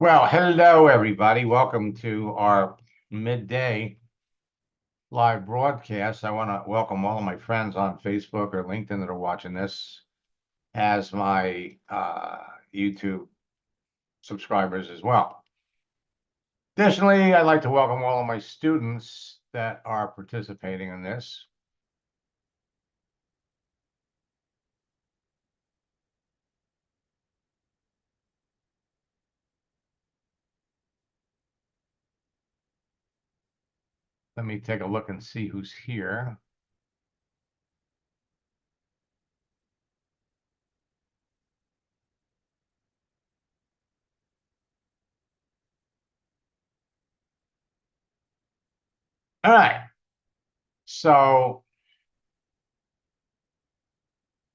Well, hello, everybody. Welcome to our midday live broadcast. I want to welcome all of my friends on Facebook or LinkedIn that are watching this as my YouTube subscribers as well. Additionally, I'd like to welcome all of my students that are participating in this. Let me take a look and see who's here. All right. So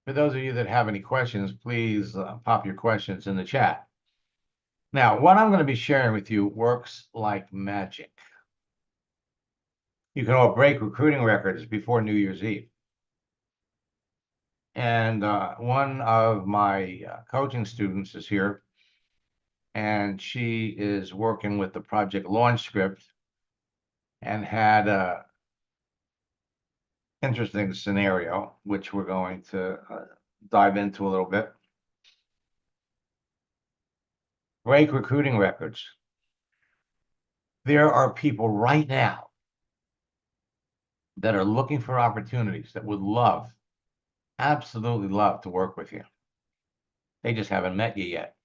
for those of you that have any questions, please pop your questions in the chat. Now, what I'm going to be sharing with you works like magic. You can all break recruiting records before New Year's Eve. And one of my coaching students is here, and she is working with the project launch script and had a interesting scenario, which we're going to dive into a little bit. Break recruiting records. There are people right now that are looking for opportunities that would love, absolutely love to work with you. They just haven't met you yet.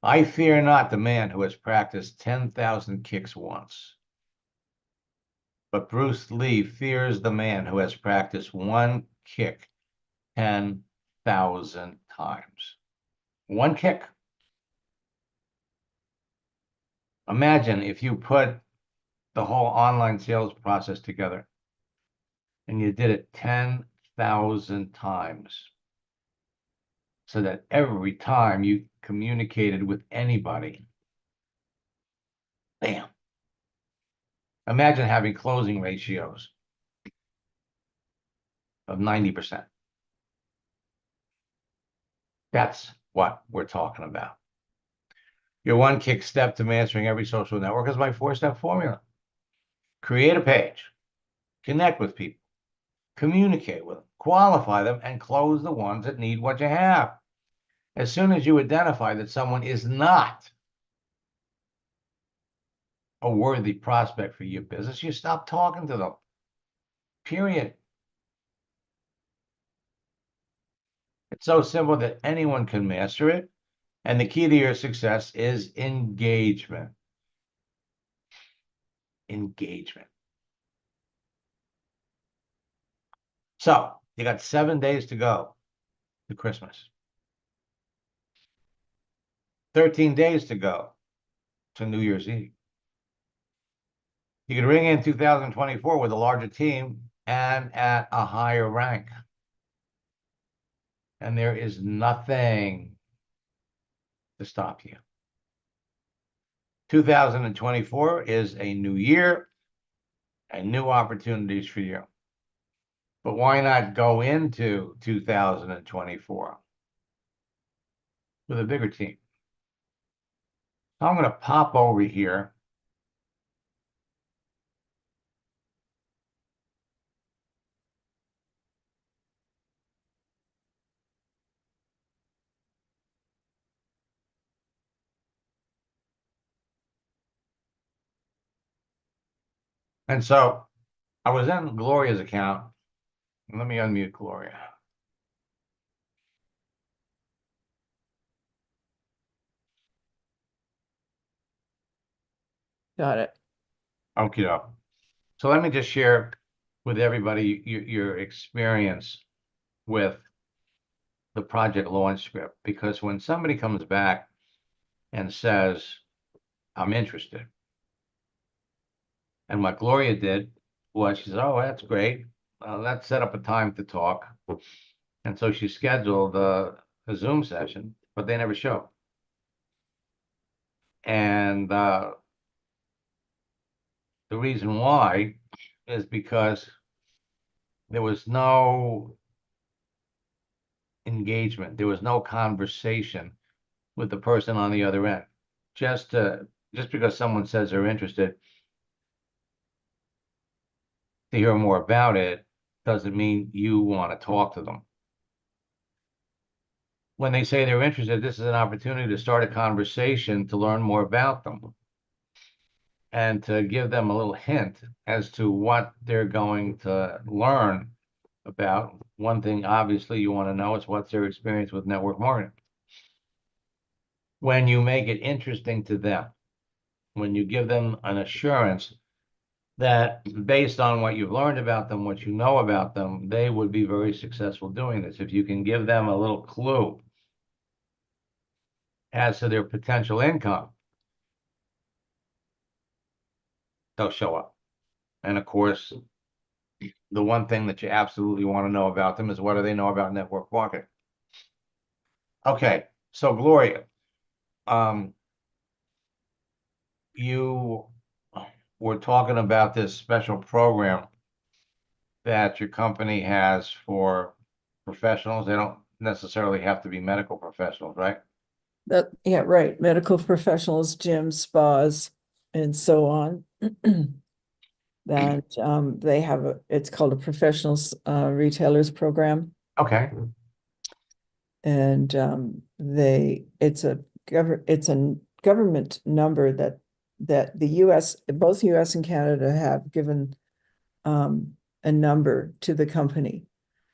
I fear not the man who has practiced 10,000 kicks once, but Bruce Lee fears the man who has practiced one kick 10,000 times. One kick. Imagine if you put the whole online sales process together and you did it 10,000 times, so that every time you communicated with anybody, bam. Imagine having closing ratios of 90%. That's what we're talking about. Your one kick step to mastering every social network is my 4-step formula. Create a page, connect with people, communicate with them, qualify them, and close the ones that need what you have. As soon as you identify that someone is not a worthy prospect for your business, you stop talking to them. Period. It's so simple that anyone can master it. And the key to your success is engagement. Engagement. So you got 7 days to go to Christmas. 13 days to go to New Year's Eve. You can ring in 2024 with a larger team and at a higher rank. And there is nothing to stop you. 2024 is a new year and new opportunities for you. But why not go into 2024 with a bigger team? So I'm going to pop over here. And so I was in Gloria's account. Let me unmute Gloria. Got it. Okay. So let me just share with everybody your experience with the project launch script, because when somebody comes back and says, I'm interested, and what Gloria did was she said, oh, that's great. Let's set up a time to talk. And so she scheduled a Zoom session, but they never show. And the reason why is because there was no engagement. There was no conversation with the person on the other end. Just because someone says they're interested to hear more about it doesn't mean you want to talk to them. When they say they're interested, this is an opportunity to start a conversation to learn more about them and to give them a little hint as to what they're going to learn about. One thing, obviously, you want to know is what's their experience with network marketing. When you make it interesting to them, when you give them an assurance that based on what you've learned about them, what you know about them, they would be very successful doing this. If you can give them a little clue as to their potential income, they'll show up. And of course, the one thing that you absolutely want to know about them is what do they know about network marketing? Okay, so Gloria, you were talking about this special program that your company has for professionals. They don't necessarily have to be medical professionals, right? Yeah, right. Medical professionals, gyms, spas, and so on. That they have it's called a professionals retailers program. Okay. And it's a government number that the US, both US and Canada have given a number to the company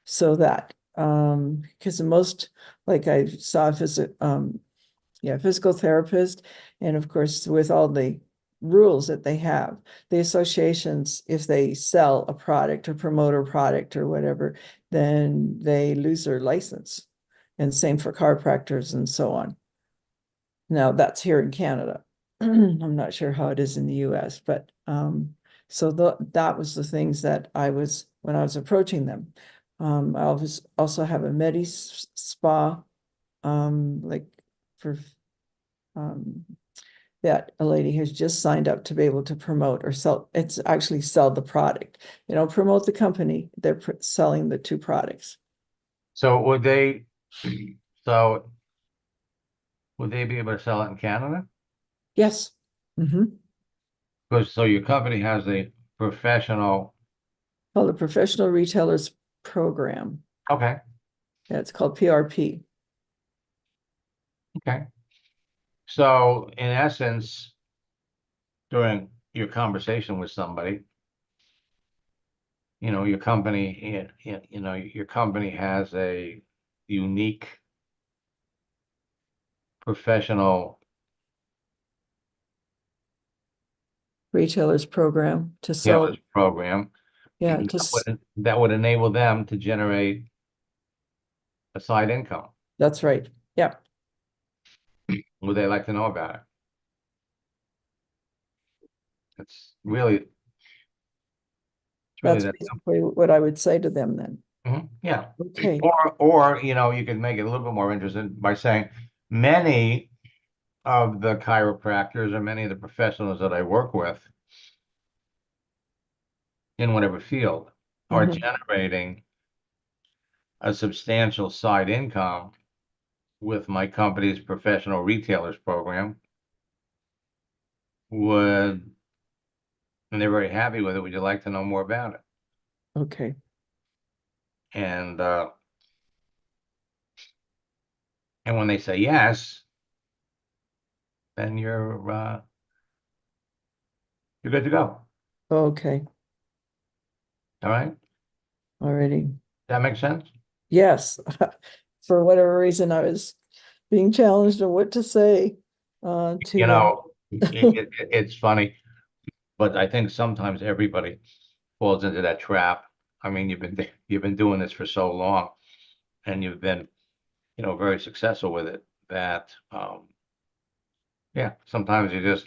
so that because most, like I saw physical therapist, and of course with all the rules that they have, the associations, if they sell a product or promote a product or whatever, then they lose their license. And same for chiropractors and so on. Now that's here in Canada. I'm not sure how it is in the US, but so that was the things that I was when I was approaching them. I also have a Medi spa, like for that a lady has just signed up to be able to promote or sell. It's actually sell the product. They don't promote the company. They're selling the two products. So would they, so would they be able to sell it in Canada? Yes. Mm-hmm. Because so your company has a professional. Called the Professional Retailers Program. Okay. Yeah, it's called PRP. Okay. So in essence, during your conversation with somebody, your company, your company has a unique professional Retailers Program to sell. program Yeah, that would enable them to generate a side income. that's right. Yeah, Would they like to know about it? It's really that's that. basically what I would say to them then. Yeah. Okay. Or you could make it a little bit more interesting by saying many of the chiropractors or many of the professionals that I work with in whatever field are generating a substantial side income with my company's professional retailers program. And they're very happy with it. Would you like to know more about it? Okay. And when they say yes, then you're good to go. Okay. All right. Alrighty. That makes sense? Yes. For whatever reason, I was being challenged on what to say to them. It's funny, but I think sometimes everybody falls into that trap. I mean, you've been doing this for so long, and you've been, very successful with it that, yeah, sometimes you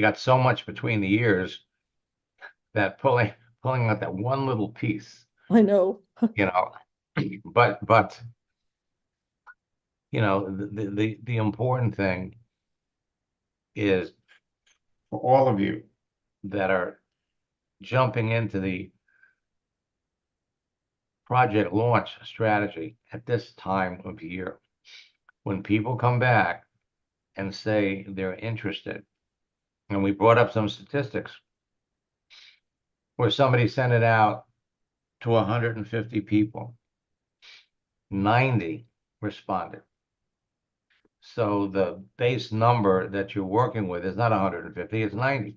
got so much between the ears that pulling out that one little piece, I know. you know, but the important thing is for all of you that are jumping into the project launch strategy at this time of year. when people come back and say they're interested, and we brought up some statistics where somebody sent it out to 150 people, 90 responded. So the base number that you're working with is not 150, it's 90.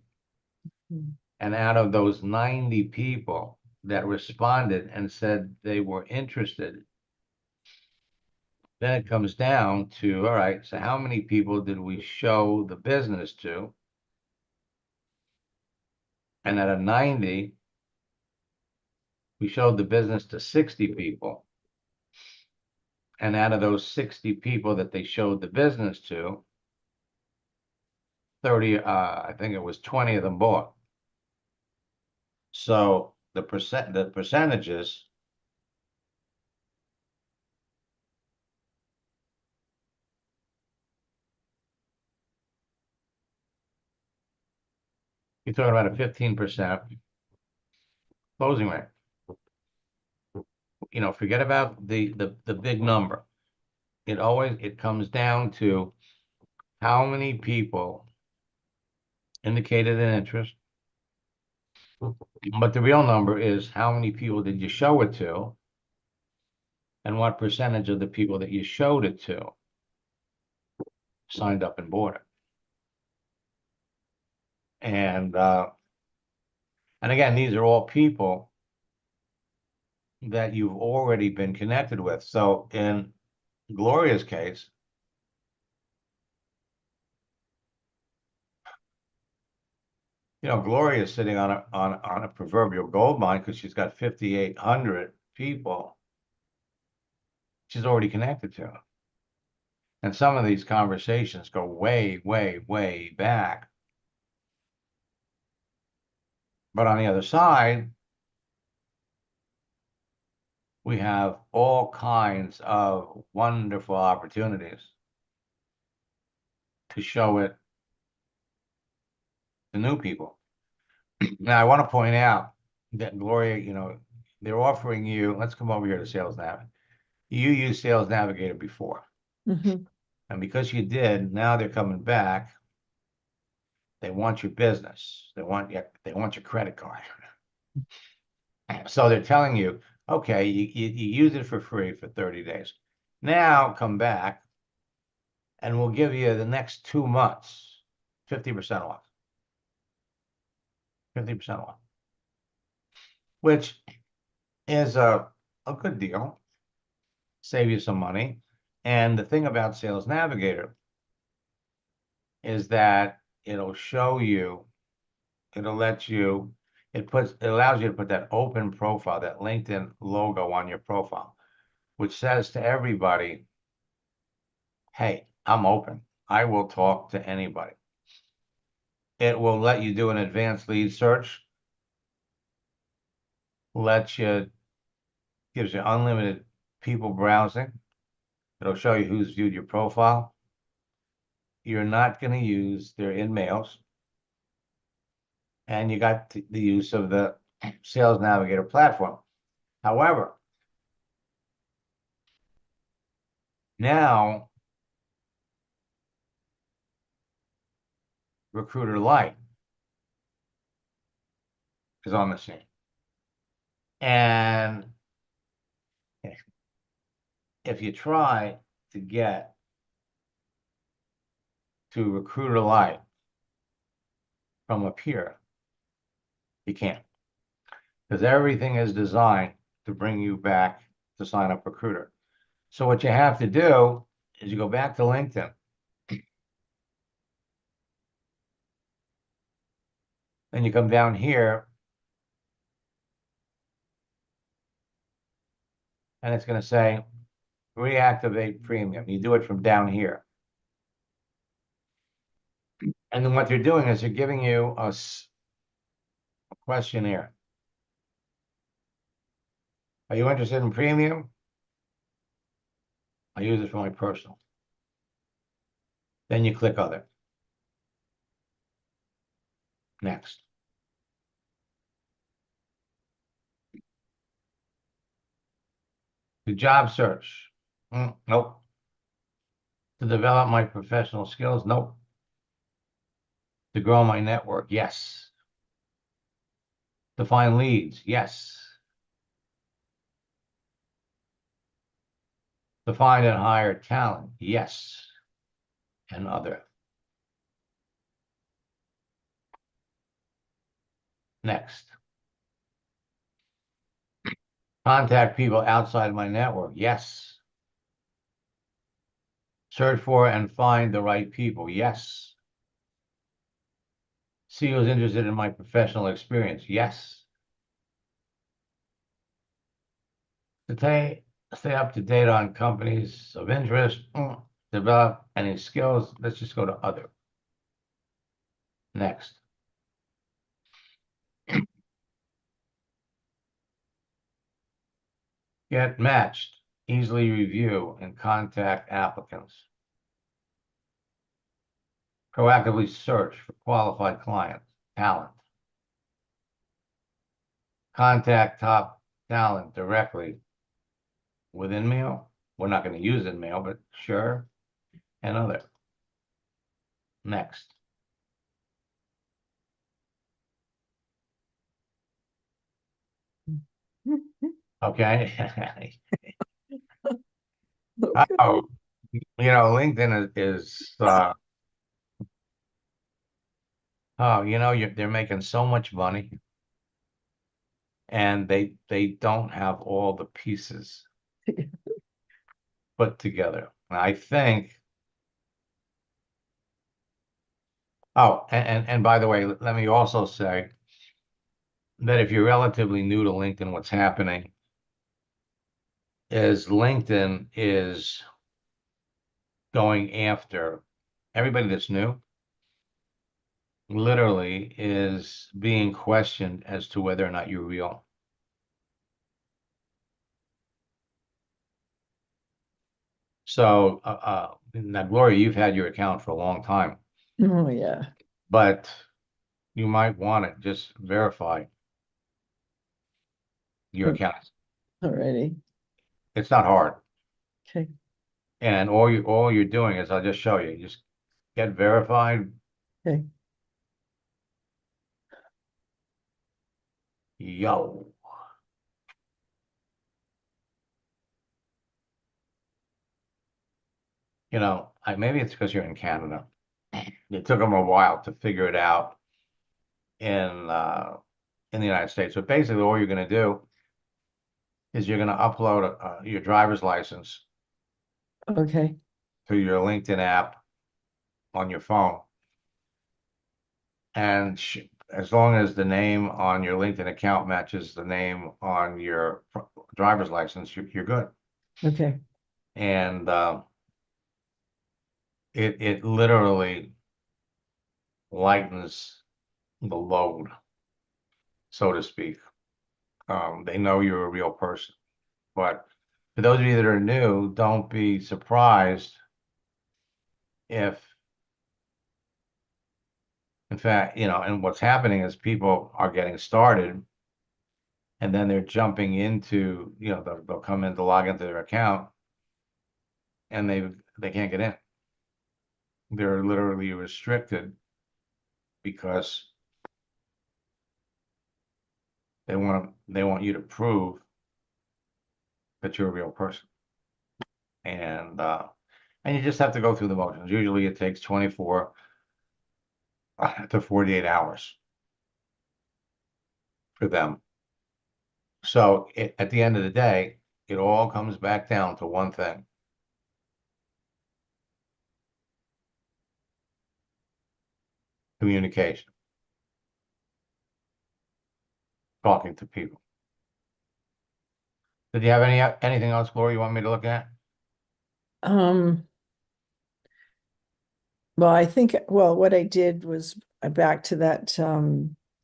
And out of those 90 people that responded and said they were interested, then it comes down to, all right, so how many people did we show the business to? And out of 90, we showed the business to 60 people. And out of those 60 people that they showed the business to, 30, I think it was 20 of them bought. So the percentages, you're talking about a 15% closing rate. You know, forget about the big number. It comes down to how many people indicated an interest. But the real number is how many people did you show it to, and what percentage of the people that you showed it to signed up and bought it. And again, these are all people that you've already been connected with. So in Gloria's case, you know, Gloria is sitting on a proverbial gold mine because she's got 5,800 people she's already connected to. And some of these conversations go way, way, way back. But on the other side, we have all kinds of wonderful opportunities to show it to new people. Now, I want to point out that Gloria, you know, they're offering you, let's come over here to Sales Navigator. You used Sales Navigator before. Mhm. And because you did, now they're coming back. They want your business. They want your credit card. So they're telling you, okay, you use it for free for 30 days. Now come back and we'll give you the next 2 months 50% off. 50% off. Which is a good deal. Save you some money. And the thing about Sales Navigator is that it'll show you, it'll let you, it allows you to put that open profile, that LinkedIn logo on your profile, which says to everybody, hey, I'm open. I will talk to anybody. It will let you do an advanced lead search, gives you unlimited people browsing. It'll show you who's viewed your profile. You're not going to use their in-mails. And you got the use of the Sales Navigator platform. However, now Recruiter Lite is on the scene. And if you try to get to Recruiter Lite from up here, you can't. Because everything is designed to bring you back to sign up Recruiter. So what you have to do is you go back to LinkedIn. And you come down here and it's going to say reactivate premium. You do it from down here. And then what they're doing is they're giving you a questionnaire. Are you interested in premium? I use it for my personal. Then you click other. Next. The job search. Nope. To develop my professional skills? Nope. To grow my network? Yes. To find leads? Yes. To find and hire talent? Yes. And other. Next. Contact people outside my network? Yes. Search for and find the right people? Yes. See who's interested in my professional experience? Yes. To stay up to date on companies of interest, develop any skills. Let's just go to other. Next. Get matched, easily review and contact applicants. Proactively search for qualified clients, talent. Contact top talent directly with InMail. We're not going to use InMail, but sure. And other. Next. Okay. Okay. Oh, LinkedIn is they're making so much money and they don't have all the pieces put together. I think, and by the way, let me also say that if you're relatively new to LinkedIn, what's happening is LinkedIn is going after everybody that's new, literally is being questioned as to whether or not you're real. So, now, Gloria, you've had your account for a long time, Oh, yeah. but you might want to just verify your account. Alrighty. It's not hard. Okay. And all you're doing is, I'll just show you, just get verified. Okay. Yo. Maybe it's because you're in Canada. It took them a while to figure it out in the United States. So basically, all you're going to do is you're going to upload your driver's license Okay. to your LinkedIn app on your phone, and as long as the name on your LinkedIn account matches the name on your driver's license, you're good. Okay. And it literally lightens the load, so to speak. They know you're a real person. But for those of you that are new, don't be surprised if, in fact, and what's happening is people are getting started and then they're jumping into, they'll come in to log into their account and they can't get in. They're literally restricted because they want you to prove that you're a real person. And you just have to go through the motions. Usually it takes 24 to 48 hours for them. So at the end of the day, it all comes back down to one thing. Communication. Talking to people. Did you have anything else, Gloria, you want me to look at? Um, well, I think, what I did was back to that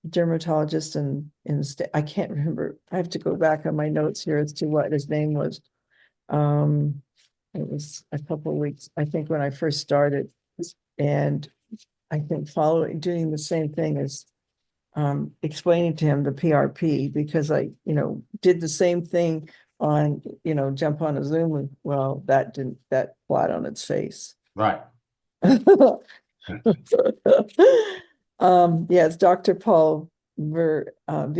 dermatologist and I can't remember. I have to go back on my notes here as to what his name was. It was a couple of weeks, I think, when I first started, and I think doing the same thing as explaining to him the PRP, because I, did the same thing on, jump on a Zoom, and that flat on its face. Right. Yeah, it's Dr. Paul Ver, and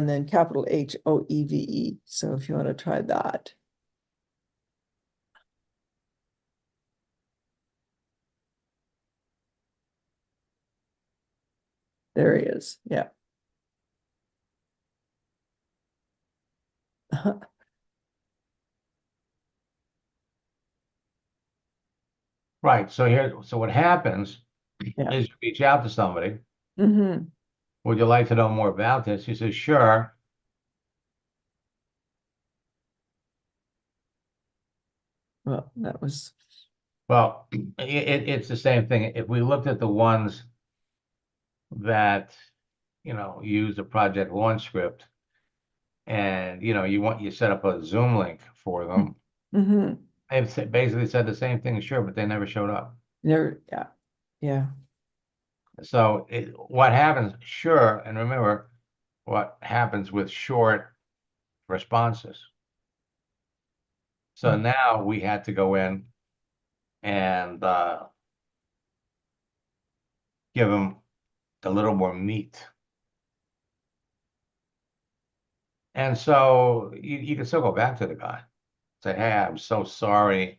then capital Hoeve. So if you want to try that. There he is. Yeah. Right. So what happens Yeah. is you reach out to somebody. Hmm. Would you like to know more about this? He says, sure. Well, that was Well, it's the same thing. If we looked at the ones that, use a project launch script and, you set up a Zoom link for them, hmm they've basically said the same thing, sure, but they never showed up. never. Yeah. Yeah. So what happens, sure, and remember what happens with short responses. So now we had to go in and give them a little more meat. And so you can still go back to the guy, say, hey, I'm so sorry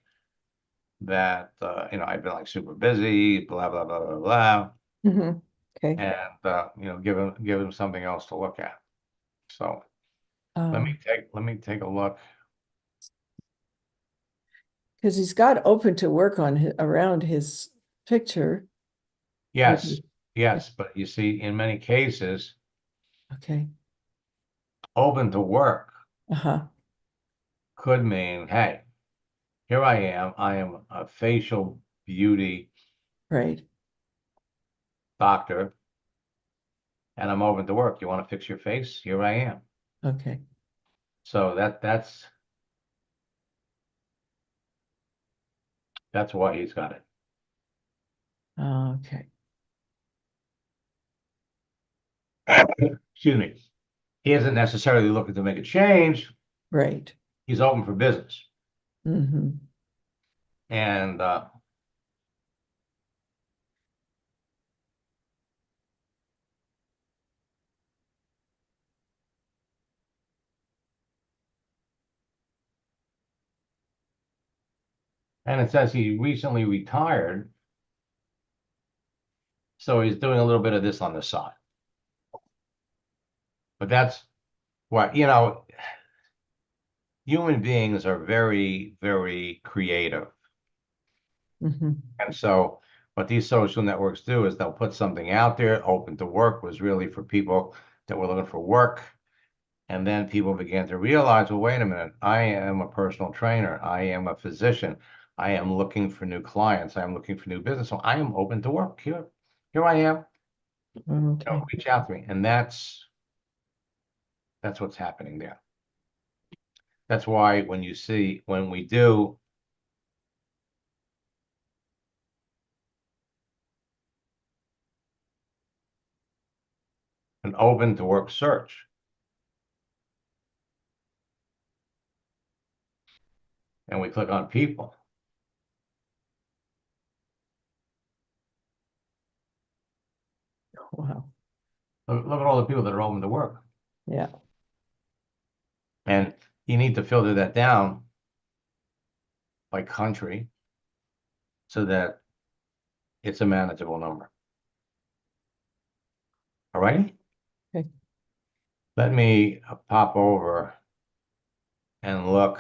that, I've been like super busy, blah, blah, blah, blah, blah. Hmm. Okay. And, give him something else to look at. So Um, let me take a look. because he's got open to work on around his picture. Yes, Maybe. yes, but you see, in many cases, Okay. open to work Uh-huh. could mean, hey, here I am. I am a facial beauty Right. doctor, and I'm open to work. You want to fix your face? Here I am. Okay. So that's why he's got it. Okay. Excuse me. He isn't necessarily looking to make a change. Right. He's open for business. Hmm. And it says he recently retired. So he's doing a little bit of this on the side. But that's what, human beings are very, very creative. Hmm. And so what these social networks do is they'll put something out there. Open to work was really for people that were looking for work. And then people began to realize, well, wait a minute, I am a personal trainer. I am a physician. I am looking for new clients. I am looking for new business. So I am open to work. Here I am. Okay. Reach out to me. And that's what's happening there. That's why when we do an open to work search, and we click on people, Wow. look at all the people that are open to work. Yeah. And you need to filter that down by country so that it's a manageable number. All right. Okay. Let me pop over and look.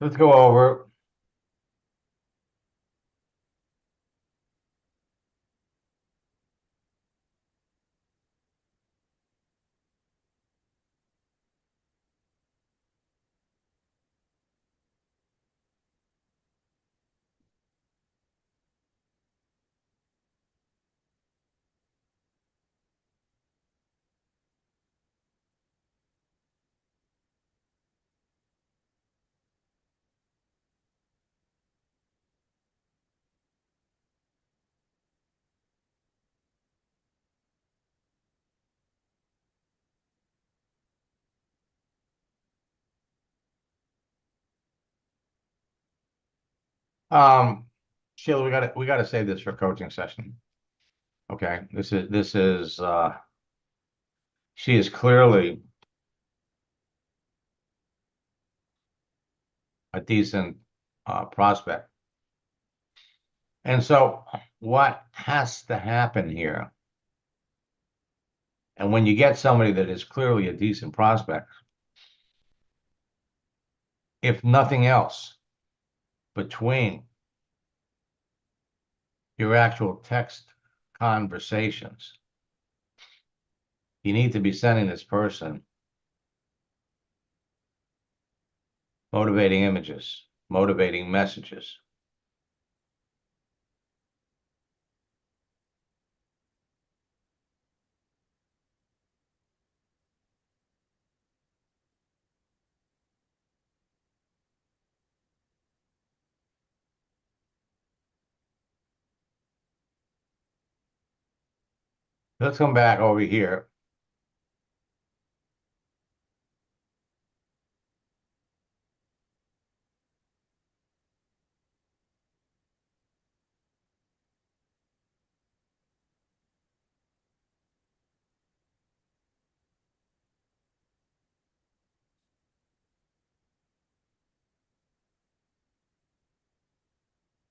Let's go over Sheila, we gotta save this for coaching session. Okay, this is she is clearly a decent prospect. And so what has to happen here? And when you get somebody that is clearly a decent prospect, if nothing else, between your actual text conversations, you need to be sending this person motivating images, motivating messages. Let's come back over here.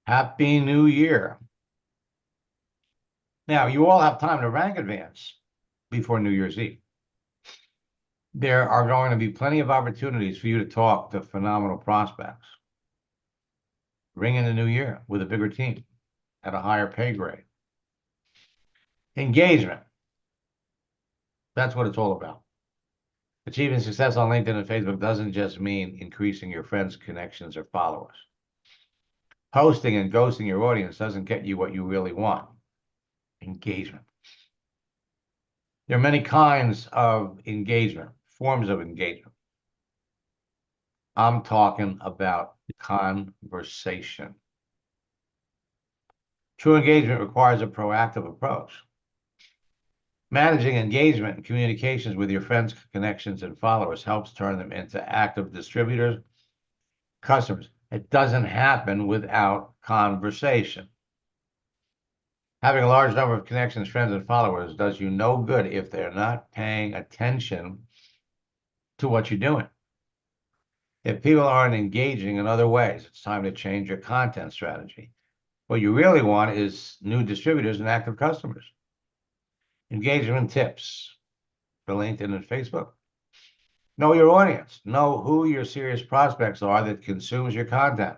Happy New Year. Now, you all have time to rank advance before New Year's Eve. There are going to be plenty of opportunities for you to talk to phenomenal prospects. Ring in the new year with a bigger team at a higher pay grade. Engagement. That's what it's all about. Achieving success on LinkedIn and Facebook doesn't just mean increasing your friends' connections or followers. Posting and ghosting your audience doesn't get you what you really want. Engagement. There are many kinds of engagement, forms of engagement. I'm talking about conversation. True engagement requires a proactive approach. Managing engagement and communications with your friends, connections, and followers helps turn them into active distributors, customers. It doesn't happen without conversation. Having a large number of connections, friends, and followers does you no good if they're not paying attention to what you're doing. If people aren't engaging in other ways, it's time to change your content strategy. What you really want is new distributors and active customers. Engagement tips for LinkedIn and Facebook. Know your audience. Know who your serious prospects are that consumes your content,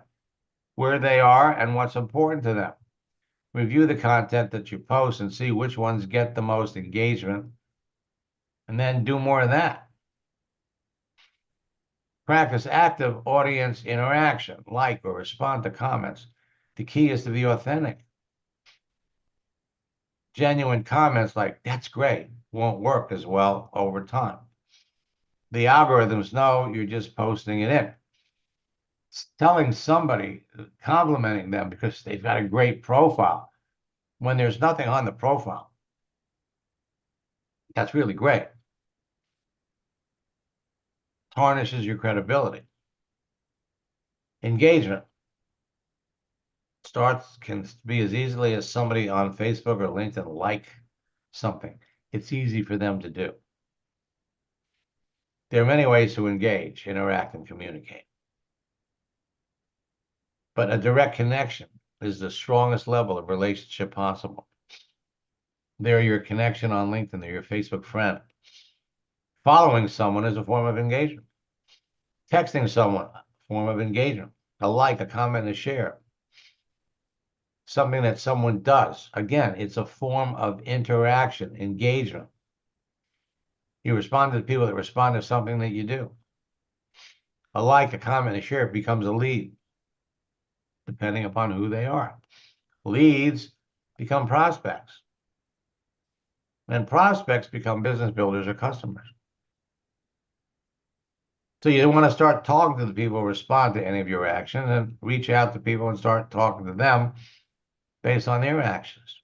where they are, and what's important to them. Review the content that you post and see which ones get the most engagement, and then do more of that. Practice active audience interaction, like or respond to comments. The key is to be authentic. Genuine comments like, that's great, won't work as well over time. The algorithms know you're just posting it in. Telling somebody, complimenting them because they've got a great profile when there's nothing on the profile, that's really great. Tarnishes your credibility. Engagement can be as easily as somebody on Facebook or LinkedIn like something. It's easy for them to do. There are many ways to engage, interact, and communicate. But a direct connection is the strongest level of relationship possible. They're your connection on LinkedIn, they're your Facebook friend. Following someone is a form of engagement. Texting someone, a form of engagement. A like, a comment, a share. Something that someone does. Again, it's a form of interaction, engagement. You respond to the people that respond to something that you do. A like, a comment, a share becomes a lead, depending upon who they are. Leads become prospects. And prospects become business builders or customers. So you want to start talking to the people who respond to any of your actions and reach out to people and start talking to them based on their actions.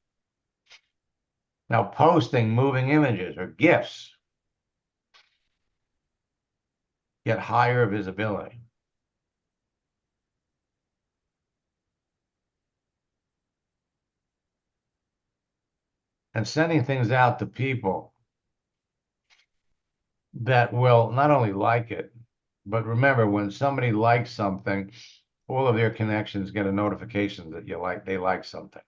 Now, posting moving images or GIFs get higher visibility. and sending things out to people that will not only like it, but remember, when somebody likes something, all of their connections get a notification that they like something.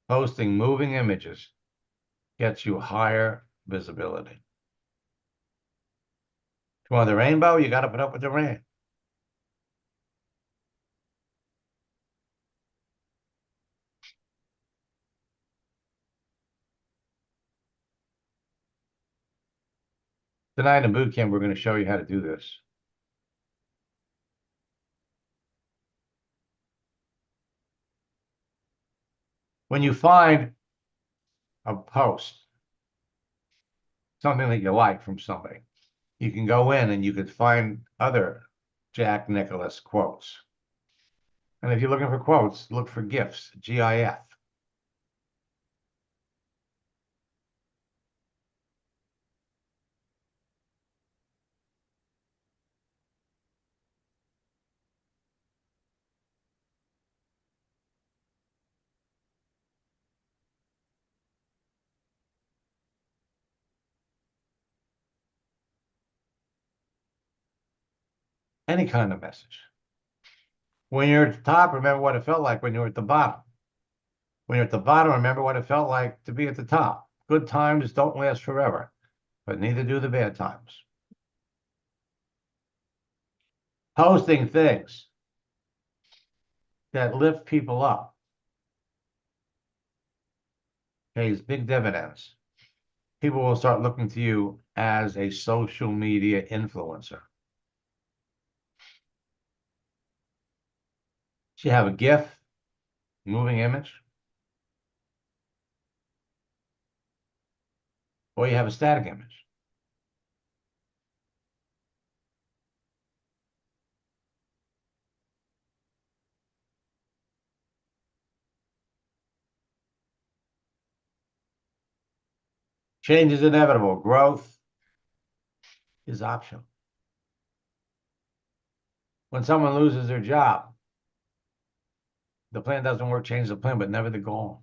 Posting moving images gets you higher visibility. If you want the rainbow, you got to put up with the rain. Tonight in boot camp, we're going to show you how to do this. When you find a post, something that you like from somebody, you can go in and you could find other Jack Nicklaus quotes. And if you're looking for quotes, look for GIFs, GIF. Any kind of message. When you're at the top, remember what it felt like when you were at the bottom. When you're at the bottom, remember what it felt like to be at the top. Good times don't last forever, but neither do the bad times. Posting things that lift people up pays big dividends. People will start looking to you as a social media influencer. So you have a GIF, moving image, or you have a static image. Change is inevitable. Growth is optional. When someone loses their job, the plan doesn't work, change the plan, but never the goal.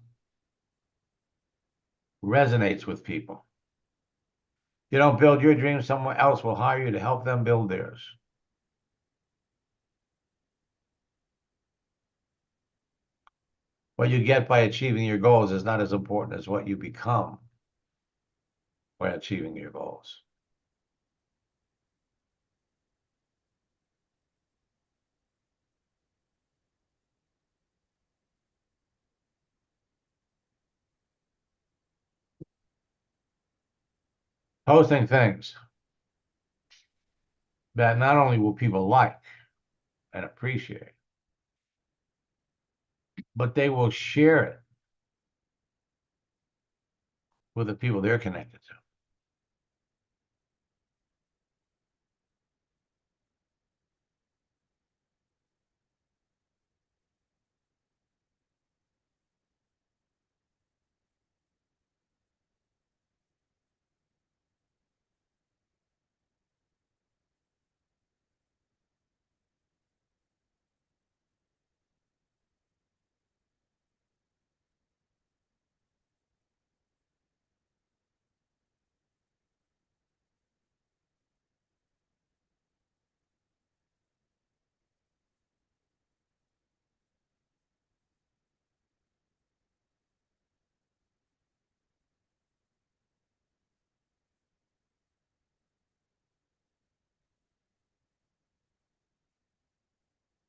Resonates with people. You don't build your dreams, someone else will hire you to help them build theirs. What you get by achieving your goals is not as important as what you become by achieving your goals. Posting things that not only will people like and appreciate, but they will share it with the people they're connected to.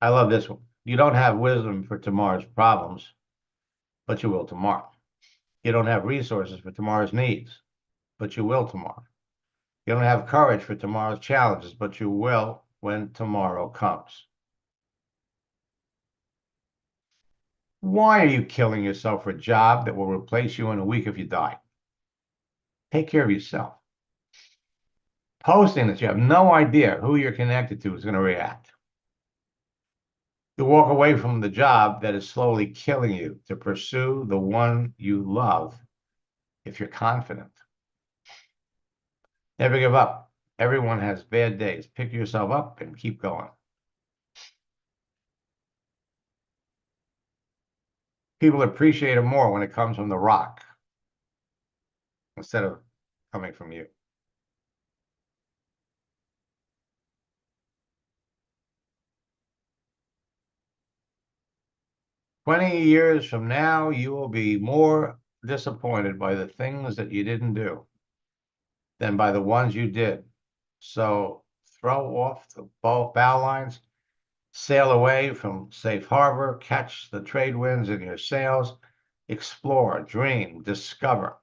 I love this one. You don't have wisdom for tomorrow's problems, but you will tomorrow. You don't have resources for tomorrow's needs, but you will tomorrow. You don't have courage for tomorrow's challenges, but you will when tomorrow comes. Why are you killing yourself for a job that will replace you in a week if you die? Take care of yourself. Posting that you have no idea who you're connected to is going to react. You walk away from the job that is slowly killing you to pursue the one you love if you're confident. Never give up. Everyone has bad days. Pick yourself up and keep going. People appreciate it more when it comes from the rock instead of coming from you. "20 years from now, you will be more disappointed by the things that you didn't do than by the ones you did. So throw off the bow lines, sail away from safe harbor, catch the trade winds in your sails, explore, dream, discover."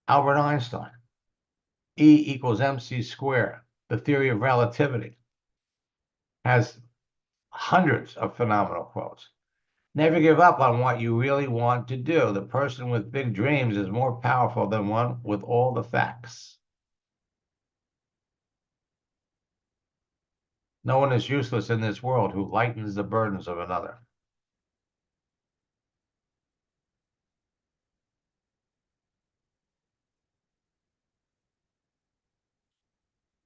Albert Einstein, E equals mc squared, the theory of relativity, has hundreds of phenomenal quotes. Never give up on what you really want to do. The person with big dreams is more powerful than one with all the facts. No one is useless in this world who lightens the burdens of another.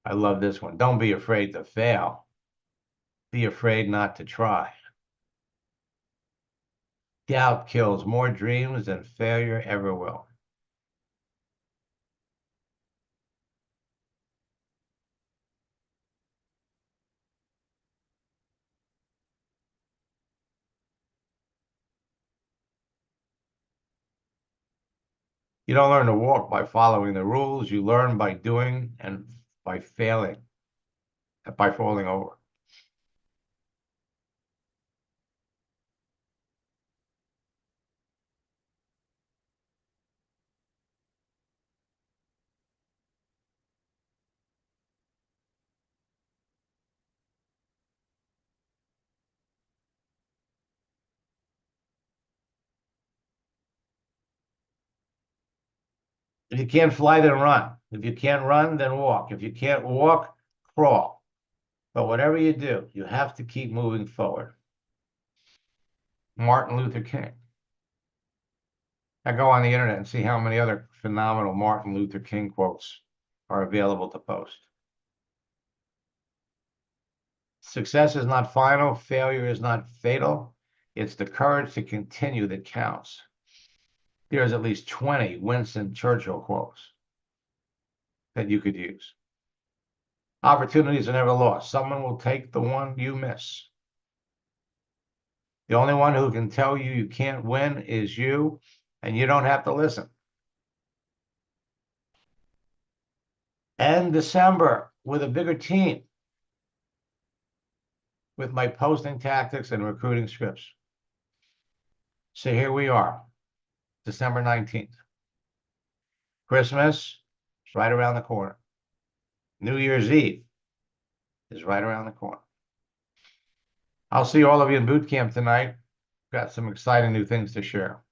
I love this one. Don't be afraid to fail. Be afraid not to try. Doubt kills more dreams than failure ever will. You don't learn to walk by following the rules. You learn by doing and by failing, by falling over. If you can't fly, then run. If you can't run, then walk. If you can't walk, crawl. But whatever you do, you have to keep moving forward. Martin Luther King. I go on the internet and see how many other phenomenal Martin Luther King quotes are available to post. Success is not final. Failure is not fatal. It's the courage to continue that counts. There's at least 20 Winston Churchill quotes that you could use. Opportunities are never lost. Someone will take the one you miss. The only one who can tell you you can't win is you, and you don't have to listen. End December with a bigger team, with my posting tactics and recruiting scripts. So here we are, December 19th. Christmas is right around the corner. New Year's Eve is right around the corner. I'll see all of you in boot camp tonight. Got some exciting new things to share.